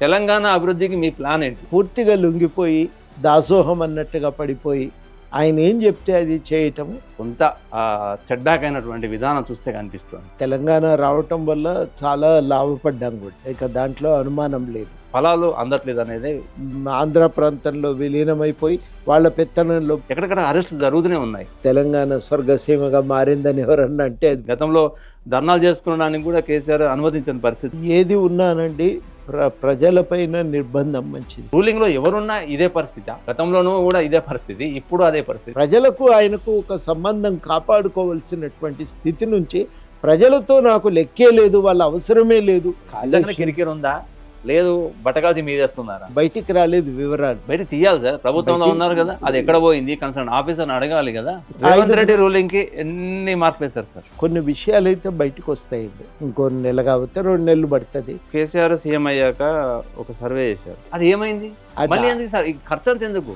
తెలంగాణ అభివృద్ధికి మీ ప్లాన్ ఏంటి? పూర్తిగా లొంగిపోయి దాసోహం అన్నట్టుగా పడిపోయి ఆయన ఏం చెప్తే అది చేయటం. కొంత సెట్ బ్యాక్ అయినటువంటి విధానం చూస్తే కనిపిస్తుంది. తెలంగాణ రావటం వల్ల చాలా లాభపడ్డాం కూడా, ఇక దాంట్లో అనుమానం లేదు. ఫలాలు అందట్లేదు అనేది ఆంధ్ర ప్రాంతంలో విలీనమైపోయి వాళ్ళ పెత్తనంలో ఎక్కడెక్కడ అరెస్టులు జరుగుతూనే ఉన్నాయి. తెలంగాణ స్వర్గసీమగా మారిందని ఎవరన్నా అంటే అది గతంలో ధర్నాలు చేసుకోవడానికి కూడా కేసీఆర్ అనుమతించిన పరిస్థితి. ఏది ఉన్నానండి ప్రజలపైన నిర్బంధం మంచిది. రూలింగ్ లో ఎవరున్నా ఇదే పరిస్థితి. గతంలోనూ కూడా ఇదే పరిస్థితి, ఇప్పుడు అదే పరిస్థితి. ప్రజలకు ఆయనకు ఒక సంబంధం కాపాడుకోవాల్సినటువంటి స్థితి నుంచి ప్రజలతో నాకు లెక్కే లేదు, వాళ్ళ అవసరమే లేదు. నిజంగానే కిరికిరి ఉందా లేదు బట్టకాల్చి మీదేస్తున్నారా? బయటికి రాలేదు వివరాలు. బయట తీయాలి సార్, ప్రభుత్వంలో ఉన్నారు కదా, అది ఎక్కడ పోయింది కన్సర్న్ ఆఫీసర్ని అడగాలి కదా. రేవంత్ రెడ్డి రూలింగ్ కి ఎన్ని మార్కులు వేశారు సార్? కొన్ని విషయాలు అయితే బయటకు వస్తాయి, ఇంకో నెల కాకపోతే 2 నెలలు పడుతుంది. కేసీఆర్ సీఎం అయ్యాక ఒక సర్వే చేశారు, అది ఏమైంది? మళ్ళీ ఎందుకు సార్ ఈ ఖర్చు అంత ఎందుకు?